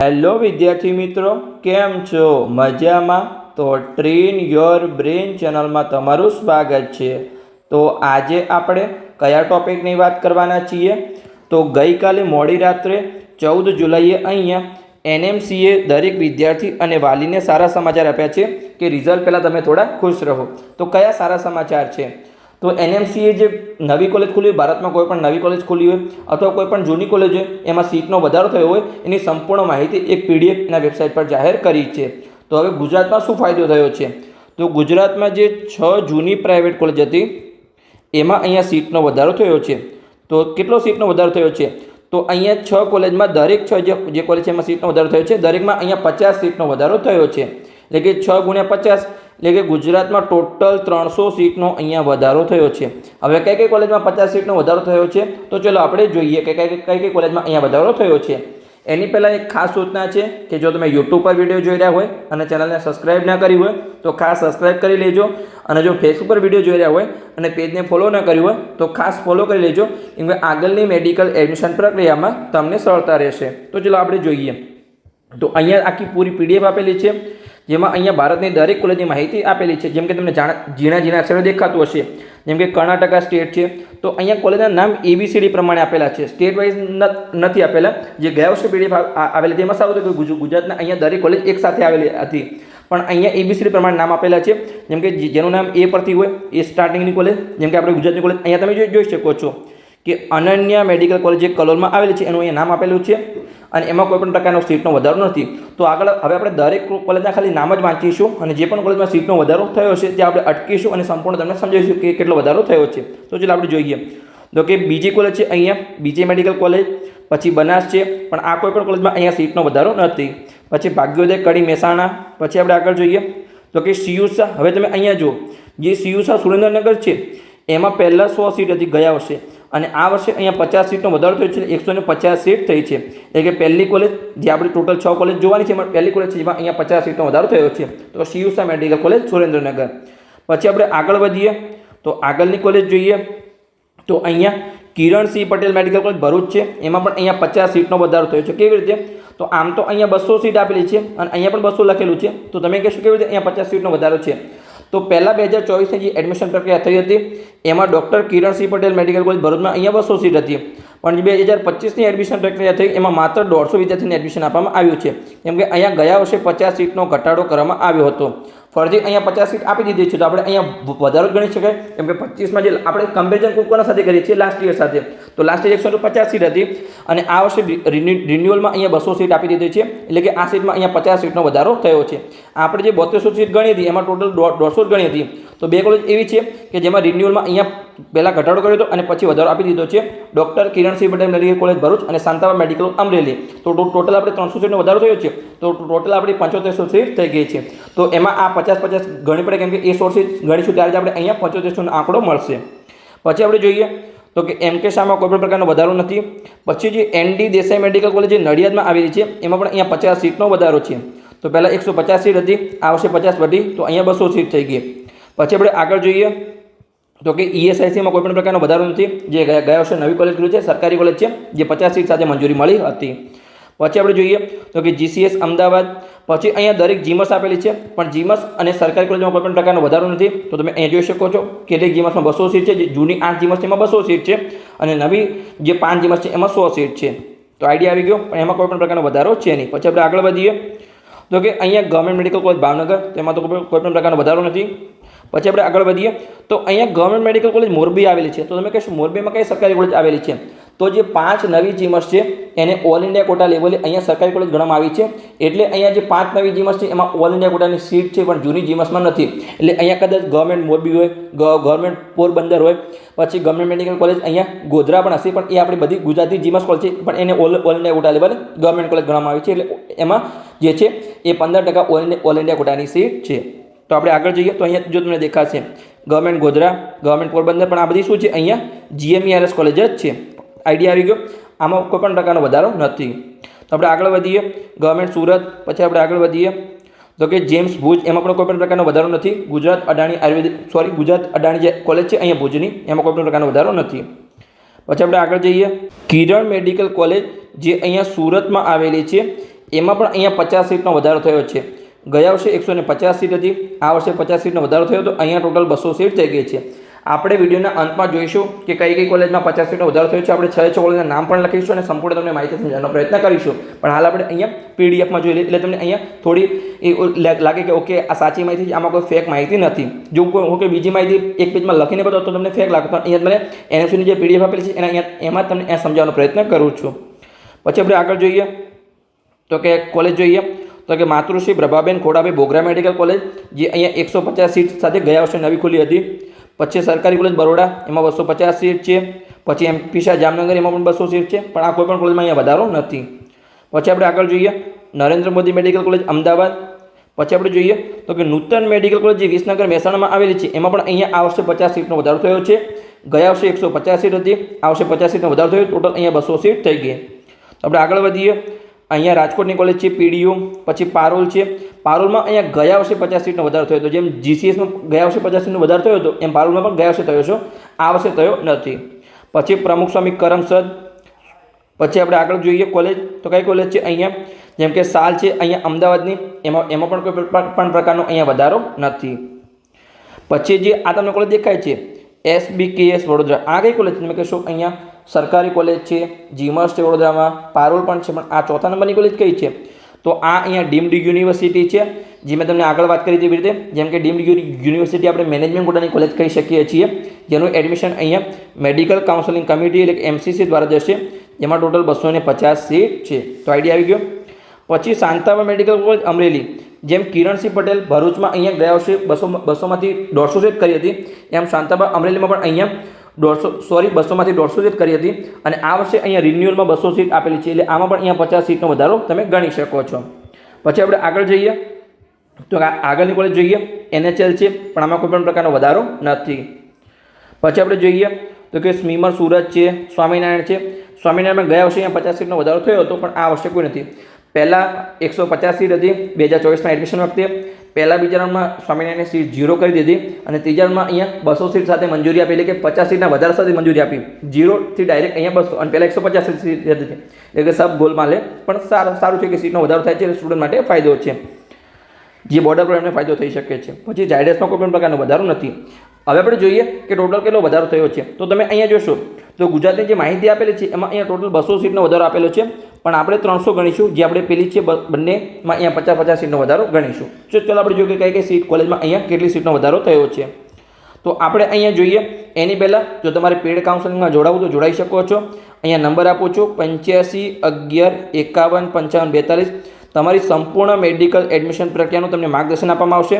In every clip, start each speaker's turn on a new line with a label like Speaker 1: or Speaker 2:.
Speaker 1: Hello વિદ્યાર્થી મિત્રો, કેમ છો? મજામાં? તો ટ્રેન યોર બ્રેન ચેનલમાં તમારું સ્વાગત છે. તો આજે આપણે કયા ટોપિકની વાત કરવાના છીએ? તો ગઈકાલે મોડી રાત્રે 14 જુલાઈએ અહીંયા એનએમસીએ દરેક વિદ્યાર્થી અને વાલીને સારા સમાચાર આપ્યા છે કે રિઝલ્ટ પહેલાં તમે થોડા ખુશ રહો. તો કયા સારા સમાચાર છે? તો એનએમસીએ જે નવી કોલેજ ખુલી હોય, ભારતમાં કોઈ પણ નવી કોલેજ ખુલી હોય અથવા કોઈ પણ જૂની કોલેજ હોય એમાં સીટનો વધારો થયો હોય એની સંપૂર્ણ માહિતી એક પીડીએફ એના વેબસાઇટ પર જાહેર કરી છે. તો હવે ગુજરાતમાં શું ફાયદો થયો છે? તો ગુજરાતમાં જે 6 જૂની પ્રાઇવેટ કોલેજ હતી એમાં અહીંયા સીટનો વધારો થયો છે. તો કેટલો સીટનો વધારો થયો છે? તો અહીંયા 6 કોલેજમાં દરેક 6 જે કોલેજ છે એમાં સીટનો વધારો થયો છે. દરેકમાં અહીંયા 50 સીટનો વધારો થયો છે. એટલે કે 6 × 50 એટલે કે ગુજરાતમાં ટોટલ 300 સીટનો અહીંયા વધારો થયો છે. હવે કઈ કઈ કોલેજમાં 50 સીટનો વધારો થયો છે? તો ચલો આપણે જોઈએ કે કઈ કોલેજમાં અહીંયા વધારો થયો છે. એની પહેલાં એક ખાસ સૂચના છે કે જો તમે યુટ્યુબ પર વિડીયો જોઈ રહ્યા હોય અને ચેનલને સબસ્ક્રાઈબ ના કરી હોય તો ખાસ સબસ્ક્રાઈબ કરી લેજો. અને જો ફેસબુક પર વિડીયો જોઈ રહ્યા હોય અને પેજને ફોલો ન કર્યું હોય તો ખાસ ફોલો કરી લેજો, કેમ કે આગળની મેડિકલ એડમિશન પ્રક્રિયામાં તમને સરળતા રહેશે. તો ચલો આપણે જોઈએ. તો અહીંયા આખી પૂરી પીડીએફ આપેલી છે જેમાં અહીંયા ભારતની દરેક કોલેજની માહિતી આપેલી છે. જેમ કે તમને ઝીણા ઝીણા અક્ષરો દેખાતું હશે, જેમ કે કર્ણાટકા સ્ટેટ છે. તો અહીંયા કોલેજના નામ ABCD પ્રમાણે આપેલા છે, સ્ટેટ વાઇઝ નથી આપેલા. જે ગયા વર્ષે પીડીએફ આવેલી હતી એમાં સારું હતું કે ગુજરાતના અહીંયા દરેક કોલેજ એક સાથે આવેલી હતી, પણ અહીંયા ABCD પ્રમાણે નામ આપેલા છે. જેમ કે જેનું નામ A પરથી હોય એ સ્ટાર્ટિંગની કોલેજ, જેમ કે આપણે ગુજરાતની કોલેજ અહીંયા તમે જોઈ શકો છો કે અનન્યા મેડિકલ કોલેજ જે કલોલમાં આવેલી છે એનું અહીંયા નામ આપેલું છે અને એમાં કોઈ પણ પ્રકારનો સીટનો વધારો નથી. તો આગળ હવે આપણે દરેક કોલેજના ખાલી નામ જ વાંચીશું અને જે પણ કોલેજમાં સીટનો વધારો થયો છે ત્યાં આપણે અટકીશું અને સંપૂર્ણ તમને સમજાવીશું કે કેટલો વધારો થયો છે. તો ચાલો આપણે જોઈએ. તો કે બીજી કોલેજ છે અહીંયા બીજે મેડિકલ કોલેજ, પછી બનાસ છે, પણ આ કોઈ પણ કોલેજમાં અહીંયા સીટનો વધારો નથી. પછી ભાગ્યોદય કડી મહેસાણા. પછી આપણે આગળ જોઈએ તો કે CUSA. હવે તમે અહીંયા જુઓ, જે CUSA સુરેન્દ્રનગર છે એમાં પહેલાં 100 સીટ હતી ગયા વર્ષે અને આ વર્ષે અહીંયા 50 સીટનો વધારો થયો છે, 150 સીટ થઈ છે. એટલે કે પહેલી કોલેજ જે આપણી ટોટલ 6 કોલેજ જોવાની છે એમાં પહેલી કોલેજ છે જેમાં અહીંયા 50 સીટનો વધારો થયો છે. તો CUSA મેડિકલ કોલેજ સુરેન્દ્રનગર. પછી આપણે આગળ વધીએ તો આગળની કોલેજ જોઈએ તો અહીંયા કિરણ સિંહ પટેલ મેડિકલ કોલેજ ભરૂચ છે, એમાં પણ અહીંયા 50 સીટનો વધારો થયો છે. કેવી રીતે? તો આમ તો અહીંયા 200 સીટ આપેલી છે અને અહીંયા પણ 200 લખેલું છે. તો તમે કહેશો કેવી રીતે અહીંયા 50 સીટનો વધારો છે? તો પહેલાં 2024ની જે એડમિશન પ્રક્રિયા થઈ હતી એમાં ડૉક્ટર કિરણ સિંહ પટેલ મેડિકલ કોલેજ ભરૂચમાં અહીંયા 200 સીટ હતી, પણ જે 2025ની એડમિશન પ્રક્રિયા થઈ એમાં માત્ર 150 વિદ્યાર્થીને એડમિશન આપવામાં આવ્યું છે. કેમ કે અહીંયા ગયા વર્ષે 50 સીટનો ઘટાડો કરવામાં આવ્યો હતો. ફરીથી અહીંયા 50 સીટ આપી દીધી છે, તો આપણે અહીંયા વધારો જ ગણી શકાય. કેમ કે 25માં જે આપણે કમ્પેરિઝન કોના સાથે કરીએ છીએ? લાસ્ટ યર સાથે. તો લાસ્ટ યર 150 સીટ હતી અને આ વર્ષે રિન્યુઅલમાં અહીંયા 200 સીટ આપી દીધી છે. એટલે કે આ સીટમાં અહીંયા 50 સીટનો વધારો થયો છે. આપણે જે 3200 સીટ ગણી હતી એમાં ટોટલ 150 ગણી હતી. તો બે કોલેજ એવી છે કે જેમાં રિન્યુઅલમાં અહીંયા પહેલાં ઘટાડો કર્યો હતો અને પછી વધારો આપી દીધો છે. ડૉક્ટર કિરણ સિંહ પટેલ મેડિકલ કોલેજ ભરૂચ અને શાંતાબા મેડિકલ અમરેલી. તો ટોટલ આપણે 300 સીટનો વધારો થયો છે. તો ટોટલ આપણી 7500 સીટ થઈ ગઈ છે. તો એમાં આ 50-50 ગણી પડે, કેમ કે એ 100 સીટ ગણીશું ત્યારે જ આપણે અહીંયા 7500નો આંકડો મળશે. પછી આપણે જોઈએ તો કે MK શાહમાં કોઈ પણ પ્રકારનો વધારો નથી. પછી જે ND દેસાઈ મેડિકલ કોલેજ જે નડિયાદમાં આવેલી છે એમાં પણ અહીંયા 50 સીટનો વધારો છે. તો પહેલાં 150 સીટ હતી, આ વર્ષે 50 વધી, તો અહીંયા 200 સીટ થઈ ગઈ. પછી આપણે આગળ જોઈએ તો કે ESICમાં કોઈ પણ પ્રકારનો વધારો નથી. જે ગયા વર્ષે નવી કોલેજ ખુલી છે, સરકારી કોલેજ છે, જે 50 સીટ સાથે મંજૂરી મળી હતી. પછી આપણે જોઈએ તો કે GCS અમદાવાદ. પછી અહીંયા દરેક જીમસ આપેલી છે, પણ જીમસ અને સરકારી કોલેજમાં કોઈ પણ પ્રકારનો વધારો નથી. તો તમે અહીંયા જોઈ શકો છો કે દરેક જીમસમાં 200 સીટ છે. જે જૂની 8 જીમસ છે એમાં 200 સીટ છે અને નવી જે 5 જીમસ છે એમાં 100 સીટ છે. તો આઈડિયા આવી ગયો, પણ એમાં કોઈ પણ પ્રકારનો વધારો છે નહીં. પછી આપણે આગળ વધીએ તો કે અહીંયા ગવર્મેન્ટ મેડિકલ કોલેજ ભાવનગર, તેમાં તો કોઈ પણ પ્રકારનો વધારો નથી. પછી આપણે આગળ વધીએ તો અહીંયા ગવર્મેન્ટ મેડિકલ કોલેજ મોરબી આવેલી છે. તો તમે કહેશો મોરબીમાં કઈ સરકારી કોલેજ આવેલી છે? તો જે 5 નવી જીમસ છે એને ઓલ ઇન્ડિયા કોટા લેવલે અહીંયા સરકારી કોલેજ ગણવામાં આવી છે. એટલે અહીંયા જે 5 નવી જીમસ છે એમાં ઓલ ઇન્ડિયા કોટાની સીટ છે, પણ જૂની જીમસમાં નથી. એટલે અહીંયા કદાચ ગવર્મેન્ટ મોરબી હોય, ગવર્મેન્ટ પોરબંદર હોય, પછી ગવર્મેન્ટ મેડિકલ કોલેજ અહીંયા ગોધરા પણ હશે, પણ એ આપણી બધી ગુજરાતી જીમસ કોલેજ છે, પણ એને ઓલ ઇન્ડિયા કોટા લેવલે ગવર્મેન્ટ કોલેજ ગણવામાં આવી છે. એટલે એમાં જે છે એ 15% ઓલ ઇન્ડિયા કોટાની સીટ છે. તો આપણે આગળ જઈએ તો અહીંયા જો તમને દેખાશે ગવર્મેન્ટ ગોધરા, ગવર્મેન્ટ પોરબંદર, પણ આ બધી શું છે? અહીંયા GMERS કોલેજ જ છે. આઈડિયા આવી ગયો. આમાં કોઈ પણ પ્રકારનો વધારો નથી. તો આપણે આગળ વધીએ ગવર્મેન્ટ સુરત. પછી આપણે આગળ વધીએ તો કે જેમ્સ ભુજ, એમાં પણ કોઈ પણ પ્રકારનો વધારો નથી. ગુજરાત અડાણી જે કોલેજ છે અહીંયા ભુજની, એમાં કોઈ પણ પ્રકારનો વધારો નથી. પછી આપણે આગળ જઈએ કિરણ મેડિકલ કોલેજ જે અહીંયા સુરતમાં આવેલી છે એમાં પણ અહીંયા 50 સીટનો વધારો થયો છે. ગયા વર્ષે 150 સીટ હતી, આ વર્ષે 50 સીટનો વધારો થયો તો અહીંયા ટોટલ 200 સીટ થઈ ગઈ છે. આપણે વિડીયોના અંતમાં જોઈશું કે કઈ કઈ કોલેજમાં 50 સીટનો વધારો થયો છે. આપણે 6 કોલેજના નામ પણ લખીશું અને સંપૂર્ણ તમને માહિતી સમજાવવાનો પ્રયત્ન કરીશું. પણ હાલ આપણે અહીંયા પીડીએફમાં જોઈ લઈએ એટલે તમને અહીંયા થોડી લાગે કે ઓકે આ સાચી માહિતી છે, આમાં કોઈ ફેક માહિતી નથી. જો ઓકે બીજી માહિતી એક પેજમાં લખીને બતાવો તો તમને ફેક લાગે, પણ અહીંયા મને એનએફસીની જે પીડીએફ આપેલી છે એમાં તમને સમજાવવાનો પ્રયત્ન કરું છું. પછી આપણે આગળ જોઈએ તો કે કોલેજ જોઈએ તો કે માતૃશ્રી પ્રભાબેન ખોડાભાઈ બોગરા મેડિકલ કોલેજ, જે અહીંયા 150 સીટ સાથે ગયા વર્ષે નવી ખુલી હતી. પછી સરકારી કોલેજ બરોડા, એમાં 250 સીટ છે. પછી એમપી શાહ જામનગર, એમાં પણ 200 સીટ છે, પણ આ કોઈ પણ કોલેજમાં અહીંયા વધારો નથી. પછી આપણે આગળ જોઈએ નરેન્દ્ર મોદી મેડિકલ કોલેજ અમદાવાદ. પછી આપણે જોઈએ તો કે નૂતન મેડિકલ કોલેજ જે વિસનગર મહેસાણામાં આવેલી છે, એમાં પણ અહીંયા આ વર્ષે 50 સીટનો વધારો થયો છે. ગયા વર્ષે 150 સીટ હતી, આ વર્ષે 50 સીટનો વધારો થયો, ટોટલ અહીંયા 200 સીટ થઈ ગઈ. તો આપણે આગળ વધીએ. અહીંયા રાજકોટની કોલેજ છે પીડીયુ. પછી પારોલ છે, પારોલમાં અહીંયા ગયા વર્ષે 50 સીટનો વધારો થયો હતો. જેમ જીસીએસમાં ગયા વર્ષે 50 સીટનો વધારો થયો હતો એમ પારોલમાં પણ ગયા વર્ષે થયો છે, આ વર્ષે થયો નથી. પછી પ્રમુખ સ્વામી કરમસદ. પછી આપણે આગળ જોઈએ કોલેજ તો કઈ કોલેજ છે અહીંયા, જેમ કે સાલ છે અહીંયા અમદાવાદની, એમાં પણ કોઈ પણ પ્રકારનો અહીંયા વધારો નથી. પછી જે આ તમને કોલેજ દેખાય છે SBKS વડોદરા, આ કઈ કોલેજ તમે કહેશો અહીંયા સરકારી કોલેજ છે, જીમર્સ છે વડોદરામાં, પારોલ પણ છે, પણ આ ચોથા નંબરની કોલેજ કઈ છે તો આ અહીંયા ડીમ્ડ યુનિવર્સિટી છે, જે મેં તમને આગળ વાત કરી તેવી રીતે. જેમ કે ડીમ્ડ યુનિવર્સિટી આપણે મેનેજમેન્ટ કોટાની કોલેજ કહી શકીએ છીએ, જેનું એડમિશન અહીંયા મેડિકલ કાઉન્સેલિંગ કમિટી એટલે કે MCC દ્વારા જશે, જેમાં ટોટલ 250 સીટ છે. તો આઈડિયા આવી ગયો. પછી શાંતાબા મેડિકલ કોલેજ અમરેલી, જેમ કિરણસિંહ પટેલ ભરૂચમાં અહીંયા ગયા વર્ષે 200માંથી 150 સીટ કરી હતી, એમ શાંતાબા અમરેલીમાં પણ અહીંયા 200માંથી 150 સીટ કરી હતી. અને આ વર્ષે અહીંયા રિન્યુઅલમાં 200 સીટ આપેલી છે, એટલે આમાં પણ અહીંયા 50 સીટનો વધારો તમે ગણી શકો છો. પછી આપણે આગળ જઈએ તો આગળની કોલેજ જોઈએ NHL છે, પણ આમાં કોઈ પણ પ્રકારનો વધારો નથી. પછી આપણે જોઈએ તો કે સ્મીમર સુરત છે, સ્વામિનારાયણ છે. સ્વામિનારાયણમાં ગયા વર્ષે અહીંયા 50 સીટનો વધારો થયો હતો, પણ આ વર્ષે કોઈ નથી. પહેલાં 150 સીટ હતી 2024માં એડમિશન વખતે. પહેલાં બીજા રાઉન્ડમાં સ્વામિનારાયણની સીટ 0 કરી દીધી અને ત્રીજા રાઉન્ડમાં અહીંયા 200 સીટ સાથે મંજૂરી આપી, એટલે કે 50 સીટના વધારા સાથે મંજૂરી આપી. 0થી ડાયરેક્ટ અહીંયા 200 અને પહેલાં 150 સીટ હતી, એટલે કે સબ ગોલમાલે. પણ સારું છે કે સીટનો વધારો થાય છે, સ્ટુડન્ટ માટે ફાયદો છે, જે બોર્ડર પર એમને ફાયદો થઈ શકે છે. પછી ઝાયડસમાં કોઈ પણ પ્રકારનો વધારો નથી. હવે આપણે જોઈએ કે ટોટલ કેટલો વધારો થયો છે. તો તમે અહીંયા જોશો તો ગુજરાતની જે માહિતી આપેલી છે એમાં અહીંયા ટોટલ 200 સીટનો વધારો આપેલો છે, પણ આપણે 300 ગણીશું, જે આપણે પેલી છે બંનેમાં અહીંયા 50 સીટનો વધારો ગણીશું. ચાલો આપણે જોઈએ કે કઈ કઈ કોલેજમાં અહીંયા કેટલી સીટનો વધારો થયો છે. તો આપણે અહીંયા જોઈએ એની પહેલાં જો તમારે પેડ કાઉન્સેલિંગમાં જોડાવું તો જોડાઈ શકો છો. અહીંયા નંબર આપું છું 85 11 51 55 42. તમારી સંપૂર્ણ મેડિકલ એડમિશન પ્રક્રિયાનું તમને માર્ગદર્શન આપવામાં આવશે,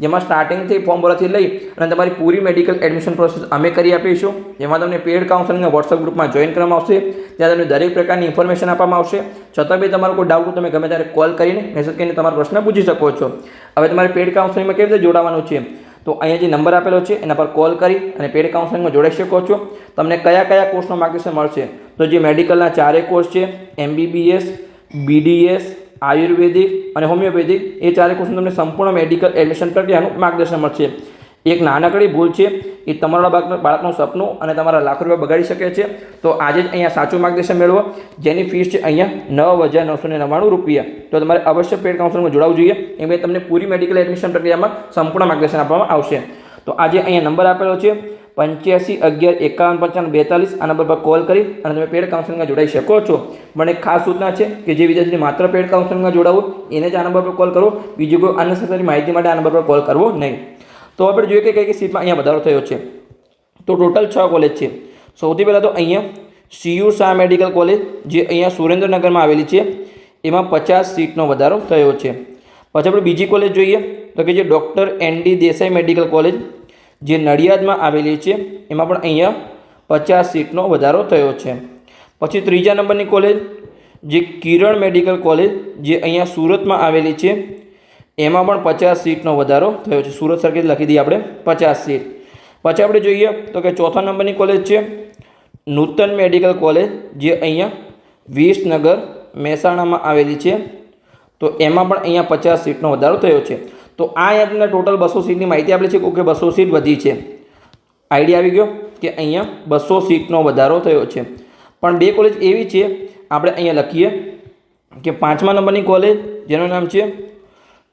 Speaker 1: જેમાં સ્ટાર્ટિંગથી ફોર્મ ભરવાથી લઈ અને તમારી પૂરી મેડિકલ એડમિશન પ્રોસેસ અમે કરી આપીશું. જેમાં તમને પેડ કાઉન્સેલિંગના વોટ્સઅપ ગ્રુપમાં જોઈન કરવામાં આવશે, ત્યાં તમને દરેક પ્રકારની ઇન્ફોર્મેશન આપવામાં આવશે. છતાં બી તમારો કોઈ ડાઉટ તમે ગમે ત્યારે કોલ કરીને મેસેજ કરીને તમારો પ્રશ્ન પૂછી શકો છો. હવે તમારે પેડ કાઉન્સેલિંગમાં કેવી રીતે જોડાવાનું છે તો અહીંયા જે નંબર આપેલો છે એના પર કોલ કરી અને પેડ કાઉન્સેલિંગમાં જોડાઈ શકો છો. તમને કયા કયા કોર્સનો માર્ગદર્શન મળશે તો જે મેડિકલના 4 કોર્સ છે, MBBS, BDS, આયુર્વેદિક અને હોમિયોપેથિક, એ 4 કોર્સનું તમને સંપૂર્ણ મેડિકલ એડમિશન પ્રક્રિયાનું માર્ગદર્શન મળશે. એક નાનકડી ભૂલ છે એ તમારા બાળકનું સપનું અને તમારા લાખ રૂપિયા બગાડી શકે છે. તો આજે જ અહીંયા સાચું માર્ગદર્શન મેળવો, જેની ફીસ છે અહીંયા 9,999 રૂપિયા. તો તમારે અવશ્ય પેડ કાઉન્સેલિંગમાં જોડાવવું જોઈએ, એમ તમને પૂરી મેડિકલ એડમિશન પ્રક્રિયામાં સંપૂર્ણ માર્ગદર્શન આપવામાં આવશે. તો આજે અહીંયા નંબર આપેલો છે 85 11 51 55 42. આ નંબર પર કોલ કરી અને તમે પેડ કાઉન્સેલિંગમાં જોડાઈ શકો છો. પણ એક ખાસ સૂચના છે કે જે વિદ્યાર્થીને માત્ર પેડ કાઉન્સેલિંગમાં જોડાવવું એને જ આ નંબર પર કોલ કરવો, બીજી કોઈ અનનેસેસરી માહિતી માટે આ નંબર પર કોલ કરવો નહીં. તો આપણે જોઈએ કે કઈ કઈ સીટમાં અહીંયા વધારો થયો છે. તો ટોટલ 6 કોલેજ છે. સૌથી પહેલાં તો અહીંયા CU શાહ મેડિકલ કોલેજ, જે અહીંયા સુરેન્દ્રનગરમાં આવેલી છે, એમાં 50 સીટનો વધારો થયો છે. પછી આપણે બીજી કોલેજ જોઈએ તો કે જે doctor ND Desai medical college, જે નડિયાદમાં આવેલી છે, એમાં પણ અહીંયા 50 સીટનો વધારો થયો છે. પછી ત્રીજા નંબરની કોલેજ જે કિરણ મેડિકલ કોલેજ, જે અહીંયા સુરતમાં આવેલી છે, એમાં પણ 50 સીટનો વધારો થયો છે. સુરત સર્કિટ લખી દઈએ આપણે 50 સીટ. પછી આપણે જોઈએ તો કે ચોથા નંબરની કોલેજ છે નૂતન મેડિકલ કોલેજ, જે અહીંયા વિસનગર મહેસાણામાં આવેલી છે, તો એમાં પણ અહીંયા 50 સીટનો વધારો થયો છે. તો આ અહીંયા તમને ટોટલ 200 સીટની માહિતી આપેલી છે કે 200 સીટ વધી છે. આઈડિયા આવી ગયો કે અહીંયા 200 સીટનો વધારો થયો છે. પણ બે કોલેજ એવી છે, આપણે અહીંયા લખીએ કે 5મા નંબરની કોલેજ જેનું નામ છે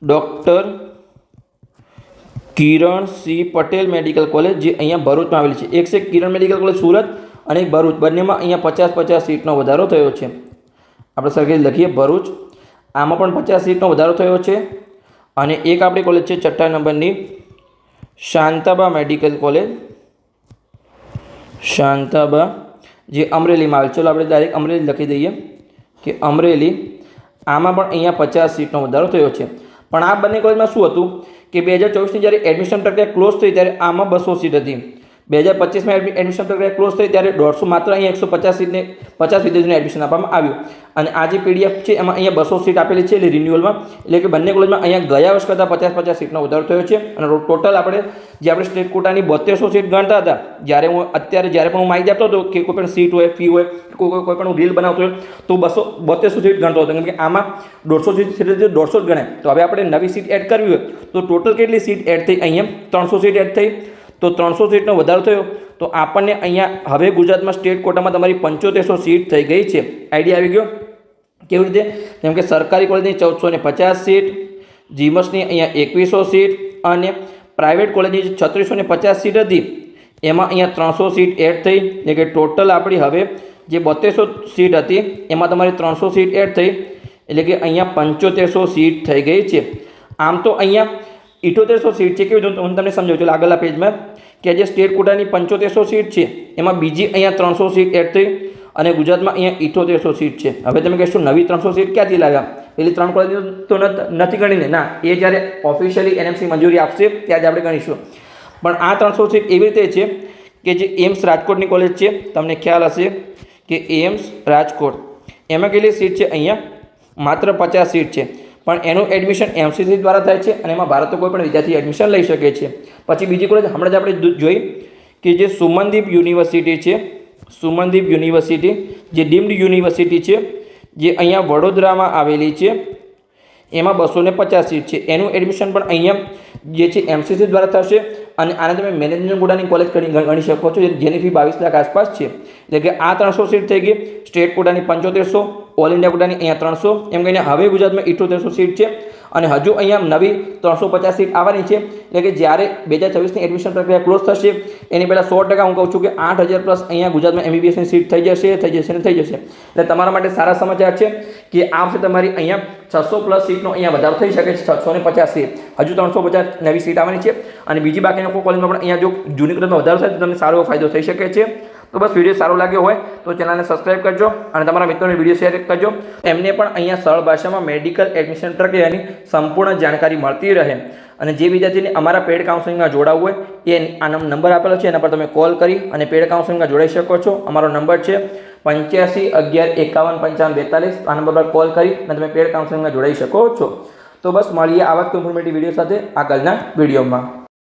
Speaker 1: ડૉક્ટર કિરણ સી પટેલ મેડિકલ કોલેજ, જે અહીંયા ભરૂચમાં આવેલી છે. એક છે કિરણ મેડિકલ કોલેજ સુરત અને એક ભરૂચ, બંનેમાં અહીંયા 50-50 સીટનો વધારો થયો છે. આપણે સરખેજ લખીએ ભરૂચ, આમાં પણ 50 સીટનો વધારો થયો છે. અને એક આપણી કોલેજ છે 6 નંબરની શાંતાબા મેડિકલ કોલેજ, શાંતાબા, જે અમરેલીમાં આવેલ. ચલો આપણે ડાયરેક્ટ અમરેલી લખી દઈએ કે અમરેલી, આમાં પણ અહીંયા 50 સીટનો વધારો થયો છે. પણ આ બંને કોલેજમાં શું હતું કે 2024ની જ્યારે એડમિશન પ્રક્રિયા ક્લોઝ થઈ ત્યારે આમાં 200 સીટ હતી. 2025માં એડમિશન પ્રક્રિયા ક્લોઝ થઈ ત્યારે 150, માત્ર અહીંયા 150 સીટને 50 વિદ્યાર્થીઓને એડમિશન આપવામાં આવ્યું. અને આ જે પીડીએફ છે એમાં અહીંયા 200 સીટ આપેલી છે, એટલે રિન્યુઅલમાં, એટલે કે બંને કોલેજમાં અહીંયા ગયા વર્ષ કરતાં 50-50 સીટનો વધારો થયો છે. અને ટોટલ આપણે સ્ટેટ કોટાની 7200 સીટ ગણતા હતા, જ્યારે પણ હું માહિતી આપતો હતો કે કોઈ પણ સીટ હોય, ફી હોય, કોઈ પણ રીલ બનાવતો હોય તો 7200 સીટ ગણતો હતો, કેમ કે આમાં 150 સીટ 150 જ ગણાય. તો હવે આપણે નવી સીટ એડ કરવી હોય તો ટોટલ કેટલી સીટ એડ થઈ? અહીંયા 300 સીટ એડ થઈ. તો 300 સીટનો વધારો થયો તો આપણને અહીંયા હવે ગુજરાતમાં સ્ટેટ કોટામાં તમારી 7500 સીટ થઈ ગઈ છે. આઈડિયા આવી ગયો કેવી રીતે? જેમ કે સરકારી કોલેજની 1450 સીટ, જીમસની અહીંયા 2100 સીટ અને પ્રાઇવેટ કોલેજની 3650 સીટ હતી એમાં અહીંયા 300 સીટ એડ થઈ. એટલે કે ટોટલ આપણી હવે જે 7200 સીટ હતી એમાં તમારી 300 સીટ એડ થઈ, એટલે કે અહીંયા 7500 સીટ થઈ ગઈ છે. આમ તો અહીંયા 7800 સીટ છે. કેવી હું તમને સમજાવું છું આગળના પેજમાં, કે જે સ્ટેટ કોટાની 7500 સીટ છે એમાં બીજી અહીંયા 300 સીટ એડ થઈ અને ગુજરાતમાં અહીંયા 7800 સીટ છે. હવે તમે કહેશો નવી 300 સીટ ક્યાંથી લાવ્યા? પેલી 3 કોલેજ તો નથી ગણીને. ના, એ જ્યારે ઓફિશિયલી એનએમસી મંજૂરી આપશે ત્યારે આપણે ગણીશું. પણ આ 300 સીટ એવી રીતે છે કે જે એમ્સ રાજકોટની કોલેજ છે, તમને ખ્યાલ હશે કે એમ્સ રાજકોટ, એમાં કેટલી સીટ છે? અહીંયા માત્ર 50 સીટ છે. પણ એનું એડમિશન એમસીસી દ્વારા થાય છે અને એમાં ભારતનો કોઈ પણ વિદ્યાર્થી એડમિશન લઈ શકે છે. પછી બીજી કોલેજ હમણાં જ આપણે જોઈ કે જે સુમનદીપ યુનિવર્સિટી છે, સુમનદીપ યુનિવર્સિટી જે ડીમ્ડ યુનિવર્સિટી છે, જે અહીંયા વડોદરામાં આવેલી છે, એમાં 250 સીટ છે. એનું એડમિશન પણ અહીંયા જે છે એમસીસી દ્વારા થશે. અને આને તમે મેનેજમેન્ટ કોટાની કોલેજ ગણી શકો છો, જેની ફી 22 લાખ આસપાસ છે. એટલે કે આ 300 સીટ થઈ ગઈ. સ્ટેટ કોટાની 7500, ઓલ ઇન્ડિયા કોટાની અહીંયા 300, એમ કહીને હવે ગુજરાતમાં 7800 સીટ છે. અને હજુ અહીંયા નવી 350 સીટ આવવાની છે. એટલે કે જ્યારે 2026ની એડમિશન પ્રક્રિયા ક્લોઝ થશે એની પહેલાં 100% હું કહું છું કે 8000 પ્લસ અહીંયા ગુજરાતમાં એમબીબીએસની સીટ થઈ જશે. એટલે તમારા માટે સારા સમાચાર છે કે આ વખતે તમારી અહીંયા 600 પ્લસ સીટનો અહીંયા વધારો થઈ શકે છે. 650 સીટ, હજુ 350 નવી સીટ આવવાની છે. અને બીજી બાકીના કોઈ કોલેજમાં પણ અહીંયા જો જૂની કોલેજમાં વધારો થાય તો તમને સારો ફાયદો થઈ શકે છે. તો બસ વિડીયો સારો લાગ્યો હોય તો ચેનલને સબસ્ક્રાઈબ કરજો અને તમારા મિત્રોને વિડીયો શેર કરજો. એમને પણ અહીંયા સરળ ભાષામાં મેડિકલ એડમિશન પ્રક્રિયાની સંપૂર્ણ જાણકારી મળતી રહે. અને જે વિદ્યાર્થીને અમારા પેડ કાઉન્સેલિંગમાં જોડાવવું હોય એ આ નંબર આપેલો છે, એના પર તમે કોલ કરી અને પેડ કાઉન્સેલિંગમાં જોડાઈ શકો છો. અમારો નંબર છે 85 11 51 55 42. આ નંબર પર કોલ કરી અને તમે પેડ કાઉન્સેલિંગમાં જોડાઈ શકો છો. તો બસ મળીએ આવા જ ઇન્ફોર્મેટિવ વિડીયો સાથે આગળના વિડીયોમાં.